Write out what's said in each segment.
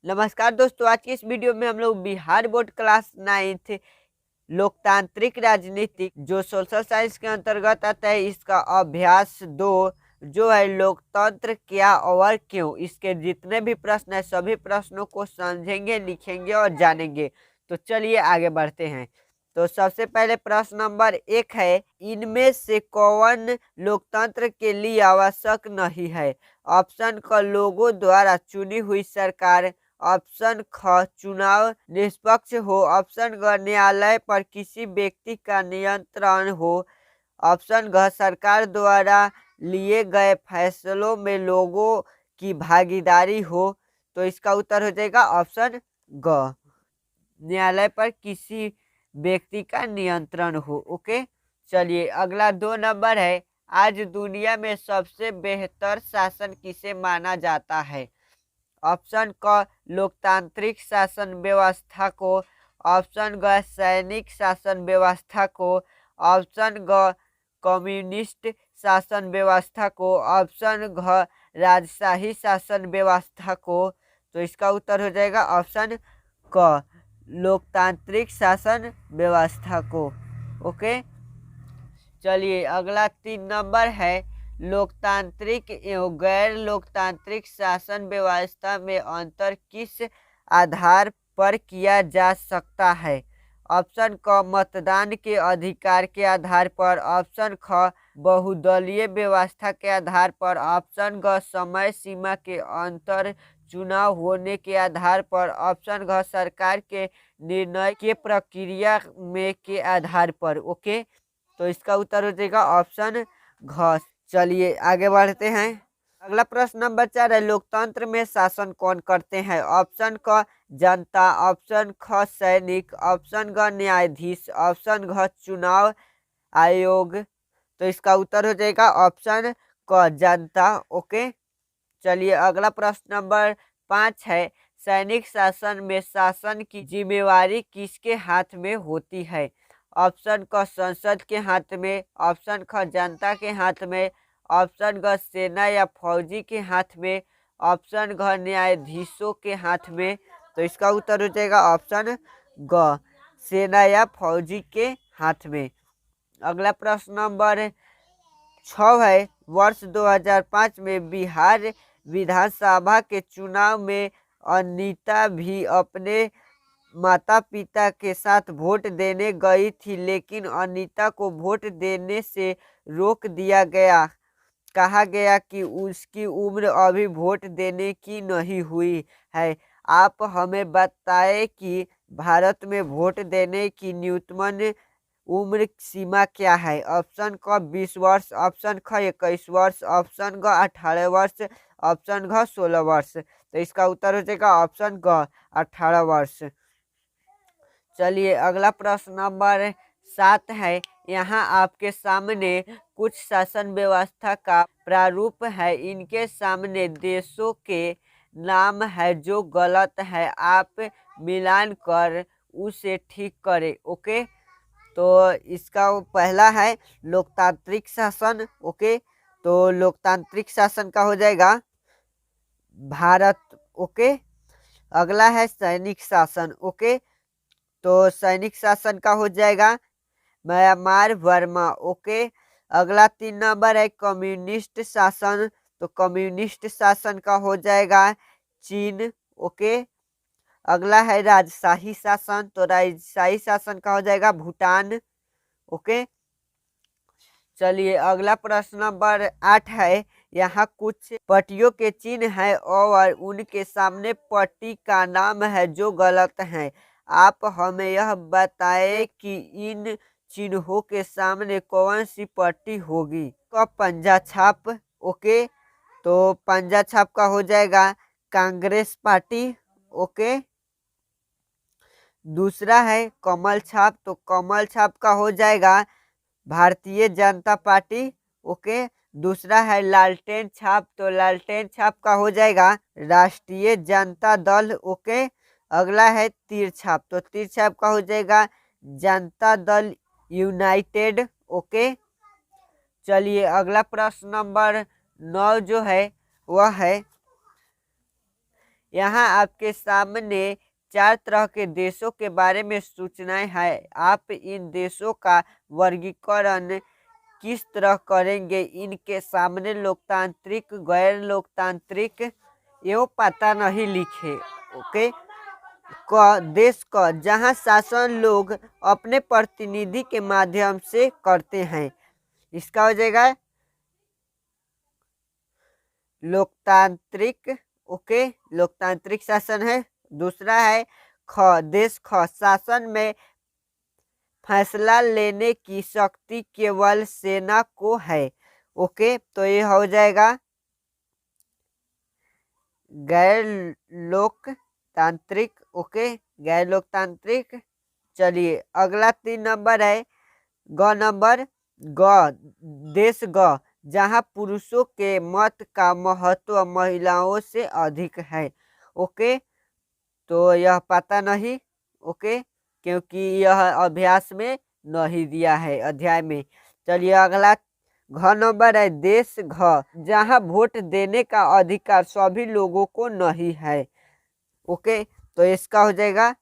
नमस्कार दोस्तों, आज की इस वीडियो में हम लोग बिहार बोर्ड क्लास 9th लोकतांत्रिक राजनीति जो सोशल साइंस के अंतर्गत आता है, इसका अभ्यास 2 जो है लोकतंत्र क्या और क्यों, इसके जितने भी प्रश्न है सभी प्रश्नों को समझेंगे, लिखेंगे और जानेंगे। तो चलिए आगे बढ़ते हैं। तो सबसे पहले प्रश्न नंबर 1 है, इनमें से कौन लोकतंत्र के लिए आवश्यक नहीं है? ऑप्शन क लोगों द्वारा चुनी हुई सरकार, ऑप्शन ख चुनाव निष्पक्ष हो, ऑप्शन ग न्यायालय पर किसी व्यक्ति का नियंत्रण हो, ऑप्शन घ सरकार द्वारा लिए गए फैसलों में लोगों की भागीदारी हो। तो इसका उत्तर हो जाएगा ऑप्शन ग, न्यायालय पर किसी व्यक्ति का नियंत्रण हो। ओके, चलिए अगला 2 नंबर है, आज दुनिया में सबसे बेहतर शासन किसे माना जाता है? ऑप्शन क लोकतांत्रिक शासन व्यवस्था को, ऑप्शन ग सैनिक शासन व्यवस्था को, ऑप्शन ग कम्युनिस्ट शासन व्यवस्था को, ऑप्शन घ राजशाही शासन व्यवस्था को। तो इसका उत्तर हो जाएगा ऑप्शन क लोकतांत्रिक शासन व्यवस्था को। ओके, चलिए अगला 3 नंबर है, लोकतांत्रिक एवं गैर लोकतांत्रिक शासन व्यवस्था में अंतर किस आधार पर किया जा सकता है? ऑप्शन क मतदान के अधिकार के आधार पर, ऑप्शन ख बहुदलीय व्यवस्था के आधार पर, ऑप्शन ग समय सीमा के अंतर चुनाव होने के आधार पर, ऑप्शन घ सरकार के निर्णय के प्रक्रिया में के आधार पर। ओके, तो इसका उत्तर हो जाएगा ऑप्शन घ। चलिए आगे बढ़ते हैं। अगला प्रश्न नंबर 4 है, लोकतंत्र में शासन कौन करते हैं? ऑप्शन क जनता, ऑप्शन ख सैनिक, ऑप्शन ग न्यायाधीश, ऑप्शन घ चुनाव आयोग। तो इसका उत्तर हो जाएगा ऑप्शन क जनता। ओके, चलिए अगला प्रश्न नंबर 5 है, सैनिक शासन में शासन की जिम्मेवारी किसके हाथ में होती है? ऑप्शन क संसद के हाथ में, ऑप्शन ख जनता के हाथ में, ऑप्शन ग सेना या फौजी के हाथ में, ऑप्शन घ न्यायाधीशों के हाथ में। तो इसका उत्तर हो जाएगा ऑप्शन ग, सेना या फौजी के हाथ में। अगला प्रश्न नंबर 6 है, वर्ष 2005 में बिहार विधानसभा के चुनाव में अनीता भी अपने माता पिता के साथ वोट देने गई थी, लेकिन अनीता को वोट देने से रोक दिया गया। कहा गया कि उसकी उम्र अभी वोट देने की नहीं हुई है। आप हमें बताएं कि भारत में वोट देने की न्यूनतम उम्र सीमा क्या है? ऑप्शन क 20 वर्ष, ऑप्शन ख 21 वर्ष, ऑप्शन ग 18 वर्ष, ऑप्शन घ 16 वर्ष। तो इसका उत्तर हो जाएगा ऑप्शन ग 18 वर्ष। चलिए अगला प्रश्न नंबर 7 है, यहाँ आपके सामने कुछ शासन व्यवस्था का प्रारूप है, इनके सामने देशों के नाम है जो गलत है, आप मिलान कर उसे ठीक करें। ओके, तो इसका पहला है लोकतांत्रिक शासन। ओके, तो लोकतांत्रिक शासन का हो जाएगा भारत। ओके, अगला है सैनिक शासन। ओके, तो सैनिक शासन का हो जाएगा म्यांमार वर्मा। ओके, अगला 3 नंबर है कम्युनिस्ट शासन, तो कम्युनिस्ट शासन का हो जाएगा चीन। ओके, अगला है राजशाही शासन, तो राजशाही शासन का हो जाएगा भूटान। ओके, चलिए अगला प्रश्न नंबर 8 है, यहाँ कुछ पट्टियों के चिन्ह है और उनके सामने पट्टी का नाम है जो गलत है, आप हमें यह बताएं कि इन चिन्हों के सामने कौन सी पट्टी होगी? का पंजा छाप। ओके, तो पंजा छाप का हो जाएगा कांग्रेस पार्टी। ओके, दूसरा है कमल छाप, तो कमल छाप का हो जाएगा भारतीय जनता पार्टी। ओके, दूसरा है लालटेन छाप, तो लालटेन छाप का हो जाएगा राष्ट्रीय जनता दल। ओके, अगला है तीर छाप, तो तीर छाप का हो जाएगा जनता दल यूनाइटेड। ओके, चलिए अगला प्रश्न नंबर 9 जो है वह है, यहाँ आपके सामने 4 तरह के देशों के बारे में सूचनाएं हैं। आप इन देशों का वर्गीकरण किस तरह करेंगे? इनके सामने लोकतांत्रिक, गैर लोकतांत्रिक एवं पता नहीं लिखे। ओके। देश का जहां शासन लोग अपने प्रतिनिधि के माध्यम से करते हैं, इसका हो जाएगा लोकतांत्रिक। ओके, लोकतांत्रिक शासन है। दूसरा है देश शासन में फैसला लेने की शक्ति केवल सेना को है। ओके, तो ये हो जाएगा गैर लोकतांत्रिक। ओके, गैर लोकतांत्रिक। चलिए अगला 3 नंबर है नंबर देश जहां पुरुषों के मत का महत्व महिलाओं से अधिक है। ओके, तो यह पता नहीं। ओके, क्योंकि यह अभ्यास में नहीं दिया है, अध्याय में। चलिए अगला नंबर है देश जहां वोट देने का अधिकार सभी लोगों को नहीं है। ओके, तो इसका हो जाएगा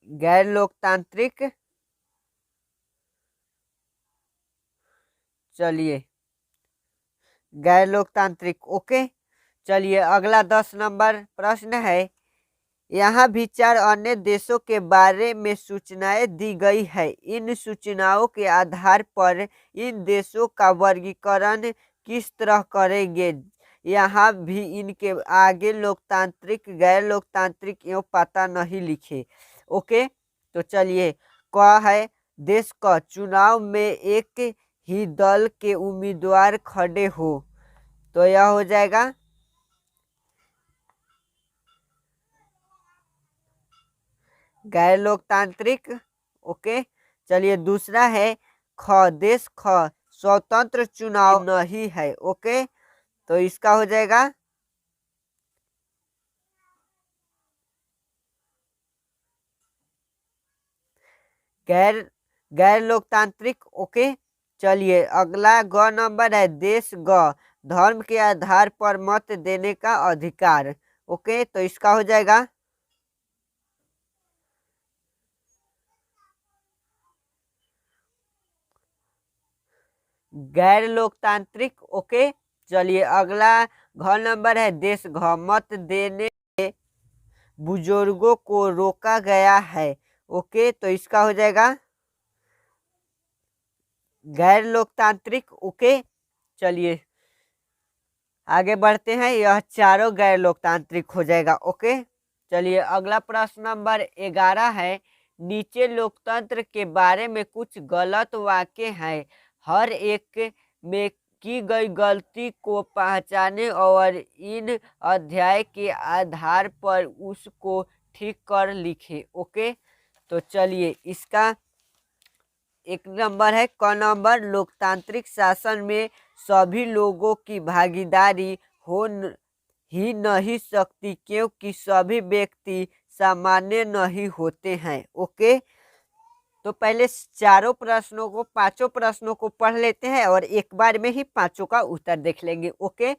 गैर लोकतांत्रिक। चलिए गैर लोकतांत्रिक। ओके, चलिए अगला 10 नंबर प्रश्न है। यहाँ भी 4 अन्य देशों के बारे में सूचनाएं दी गई है। इन सूचनाओं के आधार पर इन देशों का वर्गीकरण किस तरह करेंगे? यहाँ भी इनके आगे लोकतांत्रिक, गैर लोकतांत्रिक एवं पता नहीं लिखे। ओके, तो चलिए है देश का चुनाव में एक ही दल के उम्मीदवार खड़े हो, तो यह हो जाएगा गैर लोकतांत्रिक। ओके, चलिए दूसरा है देश स्वतंत्र चुनाव नहीं है। ओके, तो इसका हो जाएगा गैर लोकतांत्रिक। ओके, चलिए अगला नंबर है देश धर्म के आधार पर मत देने का अधिकार। ओके, तो इसका हो जाएगा गैर लोकतांत्रिक। ओके, चलिए अगला नंबर है देश मत देने से बुजुर्गों को रोका गया है। ओके, तो इसका हो जाएगा गैर लोकतांत्रिक। ओके, चलिए आगे बढ़ते हैं। यह चारों गैर लोकतांत्रिक हो जाएगा। ओके, चलिए अगला प्रश्न नंबर 11 है। नीचे लोकतंत्र के बारे में कुछ गलत वाक्य हैं। हर एक में की गई गलती को पहचाने और इन अध्याय के आधार पर उसको ठीक कर लिखे। ओके, तो चलिए इसका एक नंबर है नंबर लोकतांत्रिक शासन में सभी लोगों की भागीदारी हो ही नहीं सकती क्योंकि सभी व्यक्ति सामान्य नहीं होते हैं। ओके, तो पहले पांचों प्रश्नों को पढ़ लेते हैं और एक बार में ही पांचों का उत्तर देख लेंगे। ओके,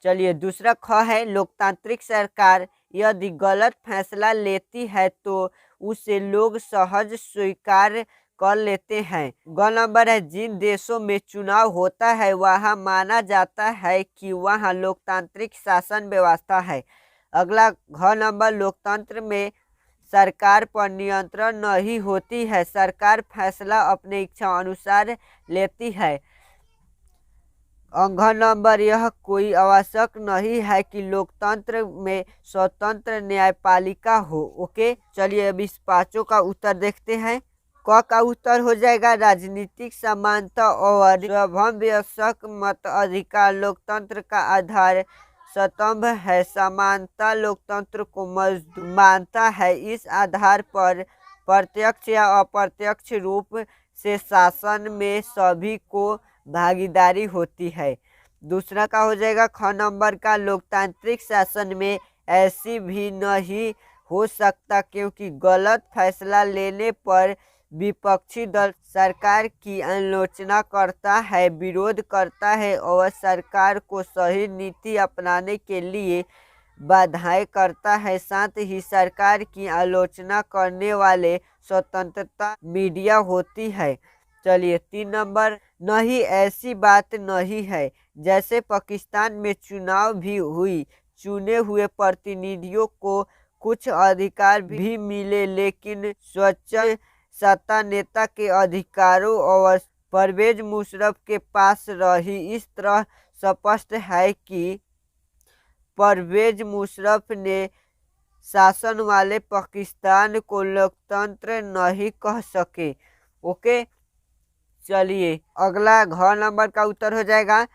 चलिए दूसरा है लोकतांत्रिक सरकार यदि गलत फैसला लेती है तो उसे लोग सहज स्वीकार कर लेते हैं। नंबर है जिन देशों में चुनाव होता है वहां माना जाता है कि वहां लोकतांत्रिक शासन व्यवस्था है। अगला नंबर लोकतंत्र में सरकार पर नियंत्रण नहीं होती है, सरकार फैसला अपने इच्छा अनुसार लेती है। नंबर यह कोई आवश्यक नहीं है कि लोकतंत्र में स्वतंत्र न्यायपालिका हो। ओके, चलिए अब इस पांचों का उत्तर देखते हैं। का उत्तर हो जाएगा राजनीतिक समानता और वयस्क मत अधिकार लोकतंत्र का आधार स्तंभ है। समानता लोकतंत्र को मजबूत मानता है। इस आधार पर प्रत्यक्ष या अप्रत्यक्ष रूप से शासन में सभी को भागीदारी होती है। दूसरा का हो जाएगा नंबर का लोकतांत्रिक शासन में ऐसी भी नहीं हो सकता क्योंकि गलत फैसला लेने पर विपक्षी दल सरकार की आलोचना करता है, विरोध करता है और सरकार को सही नीति अपनाने के लिए बाधाएं करता है। साथ ही सरकार की आलोचना करने वाले स्वतंत्रता मीडिया होती है। चलिए 3 नंबर, नहीं ऐसी बात नहीं है। जैसे पाकिस्तान में चुनाव भी हुई, चुने हुए प्रतिनिधियों को कुछ अधिकार भी मिले, लेकिन स्वच्छ सत्ता नेता के अधिकारों और परवेज मुशर्रफ के पास रही। इस तरह स्पष्ट है कि परवेज मुशर्रफ ने शासन वाले पाकिस्तान को लोकतंत्र नहीं कह सके। ओके, चलिए अगला घ नंबर का उत्तर हो जाएगा,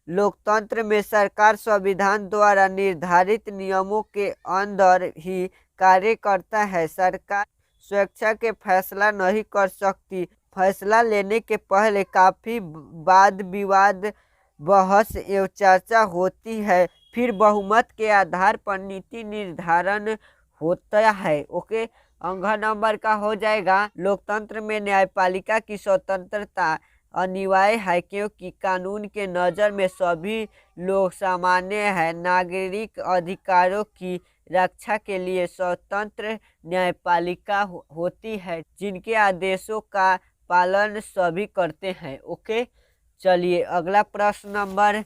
लोकतंत्र में सरकार संविधान द्वारा निर्धारित नियमों के अंदर ही कार्य करता है। सरकार स्वेच्छा के फैसला नहीं कर सकती। फैसला लेने के पहले काफी वाद विवाद, बहस एवं चर्चा होती है, फिर बहुमत के आधार पर नीति निर्धारण होता है। ओके, अंग नंबर का हो जाएगा, लोकतंत्र में न्यायपालिका की स्वतंत्रता अनिवार्य है, क्योंकि कानून के नज़र में सभी लोग सामान्य है। नागरिक अधिकारों की रक्षा के लिए स्वतंत्र न्यायपालिका होती है, जिनके आदेशों का पालन सभी करते हैं। ओके, चलिए अगला प्रश्न नंबर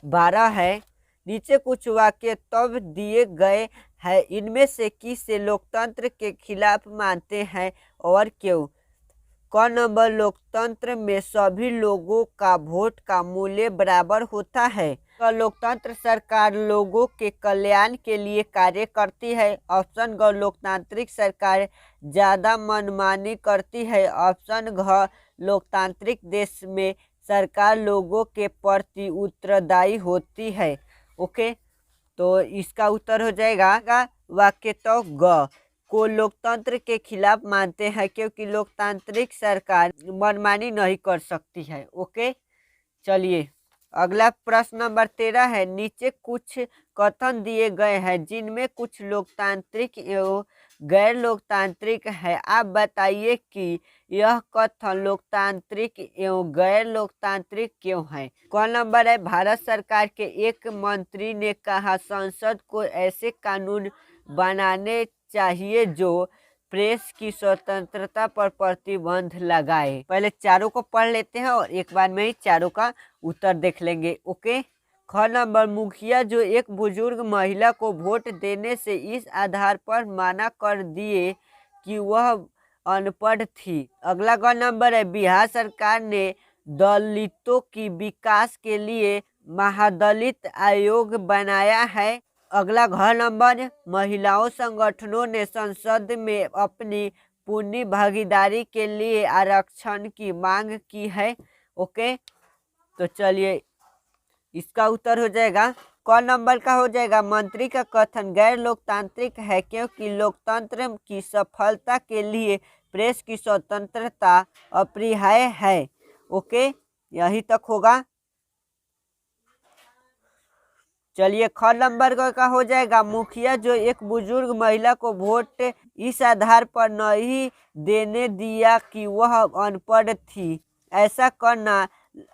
12 है, नीचे कुछ वाक्य तब दिए गए हैं, इनमें से किसे लोकतंत्र के खिलाफ मानते हैं और क्यों? क नंबर, लोकतंत्र में सभी लोगों का वोट का मूल्य बराबर होता है। लोकतंत्र सरकार लोगों के कल्याण के लिए कार्य करती है। ऑप्शन ग, लोकतांत्रिक सरकार ज्यादा मनमानी करती है। ऑप्शन घ, लोकतांत्रिक देश में सरकार लोगों के प्रति उत्तरदायी होती है। ओके, तो इसका उत्तर हो जाएगा वाक्य तो ग को लोकतंत्र के खिलाफ मानते हैं, क्योंकि लोकतांत्रिक सरकार मनमानी नहीं कर सकती है। ओके, चलिए अगला प्रश्न नंबर 13 है, नीचे कुछ कथन दिए गए हैं, जिनमें कुछ लोकतांत्रिक एवं गैर लोकतांत्रिक है। आप बताइए कि यह कथन लोकतांत्रिक एवं गैर लोकतांत्रिक क्यों है? क नंबर है, भारत सरकार के एक मंत्री ने कहा, संसद को ऐसे कानून बनाने चाहिए जो प्रेस की स्वतंत्रता पर प्रतिबंध लगाए। पहले चारों को पढ़ लेते हैं और एक बार में ही चारों का उत्तर देख लेंगे। ओके, ख नंबर, मुखिया जो एक बुजुर्ग महिला को वोट देने से इस आधार पर मना कर दिए कि वह अनपढ़ थी। अगला ग नंबर है, बिहार सरकार ने दलितों की विकास के लिए महादलित आयोग बनाया है। अगला घ नंबर, महिलाओं संगठनों ने संसद में अपनी पूर्ण भागीदारी के लिए आरक्षण की मांग की है। ओके, तो चलिए इसका उत्तर हो जाएगा क नंबर का हो जाएगा, मंत्री का कथन गैर लोकतांत्रिक है, क्योंकि लोकतंत्र की सफलता के लिए प्रेस की स्वतंत्रता अपरिहार्य है। ओके, यही तक होगा। चलिए ख नंबर का हो जाएगा, मुखिया जो एक बुजुर्ग महिला को वोट इस आधार पर नहीं देने दिया कि वह अनपढ़ थी। ऐसा करना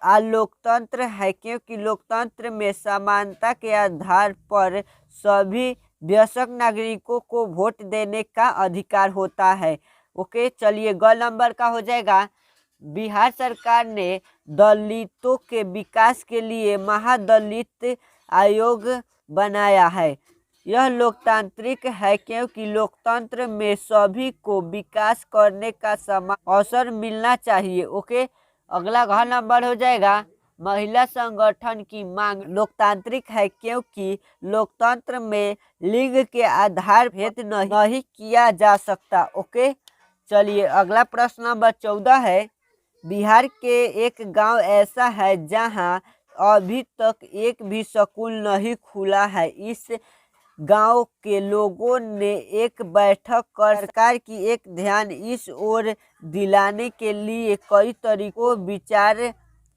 अलोकतंत्र है, क्योंकि लोकतंत्र में समानता के आधार पर सभी वयस्क नागरिकों को वोट देने का अधिकार होता है। ओके, चलिए ग नंबर का हो जाएगा, बिहार सरकार ने दलितों के विकास के लिए महादलित आयोग बनाया है। यह लोकतांत्रिक है, क्योंकि लोकतंत्र में सभी को विकास करने का समान अवसर मिलना चाहिए। ओके, अगला घ नंबर हो जाएगा, महिला संगठन की मांग लोकतांत्रिक है, क्योंकि लोकतंत्र में लिंग के आधार भेद नहीं किया जा सकता। ओके, चलिए अगला प्रश्न नंबर 14 है, बिहार के एक गांव ऐसा है जहां अभी तक एक भी स्कूल नहीं खुला है। इस गांव के लोगों ने एक बैठक कर सरकार की एक ध्यान इस ओर दिलाने के लिए कई तरीकों विचार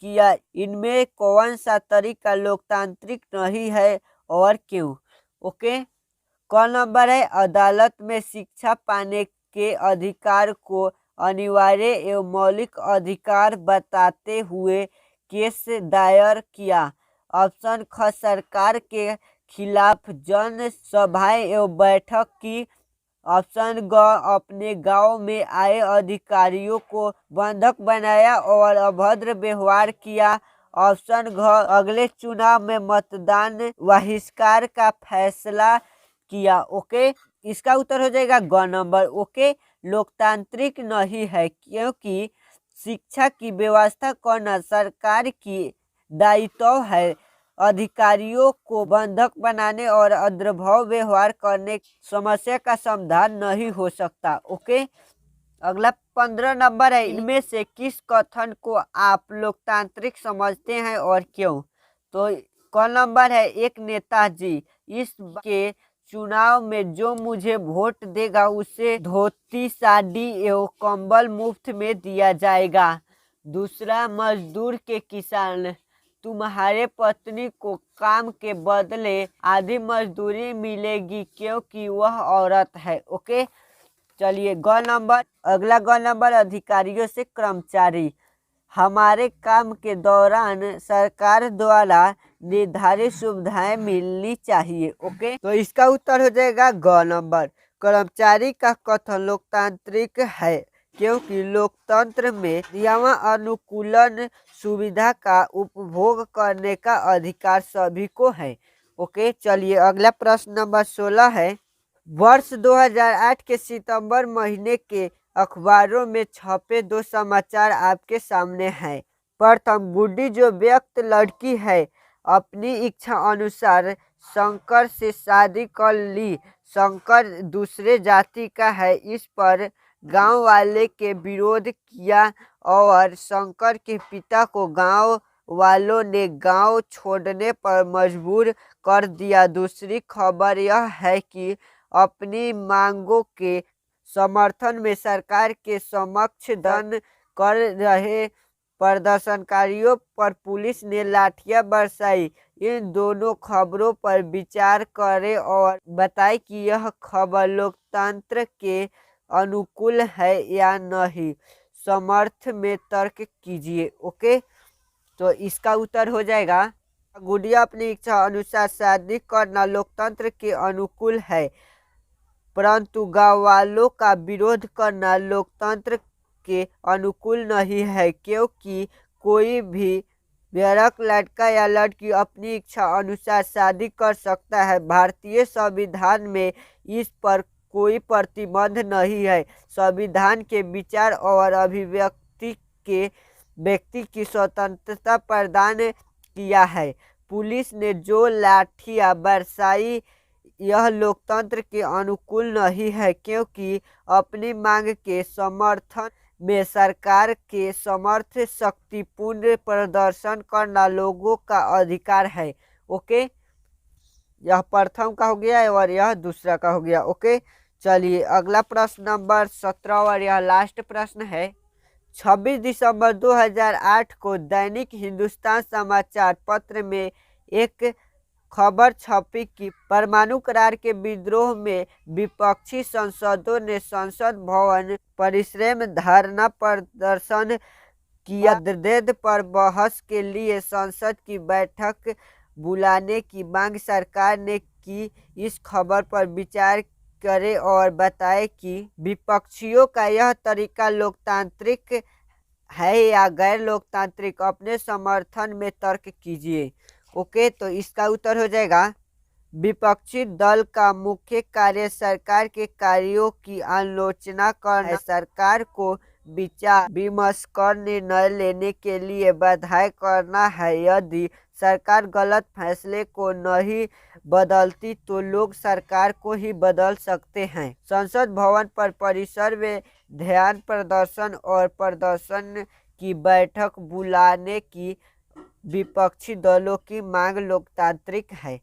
किया। इनमें कौन सा तरीका लोकतांत्रिक नहीं है और क्यों? ओके, क नंबर है, अदालत में शिक्षा पाने के अधिकार को अनिवार्य एवं मौलिक अधिकार बताते हुए केस दायर किया। ऑप्शन ख सरकार के खिलाफ जन सभाएं एवं बैठक की। ऑप्शन ग अपने गांव में आए अधिकारियों को बंधक बनाया और अभद्र व्यवहार किया। ऑप्शन घ अगले चुनाव में मतदान बहिष्कार का फैसला किया। ओके, इसका उत्तर हो जाएगा ग नंबर। ओके, लोकतांत्रिक नहीं है क्योंकि शिक्षा की व्यवस्था करना सरकार की दायित्व है। अधिकारियों को बंधक बनाने और अद्रभाव व्यवहार करने समस्या का समाधान नहीं हो सकता। ओके, अगला 15 नंबर है, इनमें से किस कथन को आप लोकतांत्रिक समझते हैं और क्यों? तो क नंबर है, एक नेताजी, इस के चुनाव में जो मुझे वोट देगा उसे धोती साड़ी एवं कंबल मुफ्त में दिया जाएगा। दूसरा, मजदूर के किसान, तुम्हारे पत्नी को काम के बदले आधी मजदूरी मिलेगी क्योंकि वह औरत है। ओके, चलिए ग नंबर। अगला ग नंबर, अधिकारियों से कर्मचारी, हमारे काम के दौरान सरकार द्वारा निर्धारित सुविधाएं मिलनी चाहिए। ओके, तो इसका उत्तर हो जाएगा ग नंबर। कर्मचारी का कथन लोकतांत्रिक है क्योंकि लोकतंत्र में नियमानुकूलन सुविधा का उपभोग करने का अधिकार सभी को है। ओके, चलिए अगला प्रश्न नंबर 16 है। वर्ष 2008 के सितंबर महीने के अखबारों में छपे 2 समाचार आपके सामने हैं। प्रथम, गुड्डी जो व्यक्त लड़की है अपनी इच्छा अनुसार शंकर से शादी कर ली। शंकर दूसरे जाति का है, इस पर गांव वाले के विरोध किया और शंकर के पिता को गांव वालों ने गांव छोड़ने पर मजबूर कर दिया। दूसरी खबर यह है कि अपनी मांगों के समर्थन में सरकार के समक्ष धरना कर रहे प्रदर्शनकारियों पर पुलिस ने लाठियां बरसाई। इन दोनों खबरों पर विचार करें और बताएं कि यह खबर लोकतंत्र के अनुकूल है या नहीं। समर्थ में तर्क कीजिए। ओके, तो इसका उत्तर हो जाएगा, गुड़िया अपनी इच्छा अनुसार शादी करना लोकतंत्र के अनुकूल है, परंतु गांव वालों का विरोध करना लोकतंत्र के अनुकूल नहीं है क्योंकि कोई भी बेरक लड़का या लड़की अपनी इच्छा अनुसार शादी कर सकता है। भारतीय संविधान में इस पर कोई प्रतिबंध नहीं है। संविधान के विचार और अभिव्यक्ति के व्यक्ति की स्वतंत्रता प्रदान किया है। पुलिस ने जो लाठियां बरसाई यह लोकतंत्र के अनुकूल नहीं है क्योंकि अपनी मांग के समर्थन में सरकार के समर्थ शक्तिपूर्ण प्रदर्शन करना लोगों का अधिकार है। ओके, यह प्रथम का हो गया और यह दूसरा का हो गया। ओके, चलिए अगला प्रश्न नंबर 17 और यह लास्ट प्रश्न है। 26 दिसंबर 2008 को दैनिक हिंदुस्तान समाचार पत्र में एक खबर छपी कि परमाणु करार के विद्रोह में विपक्षी सांसदों ने संसद भवन परिसर में धरना प्रदर्शन किया। मुद्दे पर बहस के लिए संसद की बैठक बुलाने की मांग सरकार ने की। इस खबर पर विचार करें और बताएं कि विपक्षियों का यह तरीका लोकतांत्रिक है या गैर लोकतांत्रिक। अपने समर्थन में तर्क कीजिए। ओके, तो इसका उत्तर हो जाएगा, विपक्षी दल का मुख्य कार्य सरकार के कार्यों की आलोचना करना, सरकार को विचार विमर्श कर निर्णय लेने के लिए बाध्य करना है। यदि सरकार गलत फैसले को नहीं बदलती तो लोग सरकार को ही बदल सकते हैं। संसद भवन पर परिसर में ध्यान प्रदर्शन और प्रदर्शन की बैठक बुलाने की विपक्षी दलों की मांग लोकतांत्रिक है।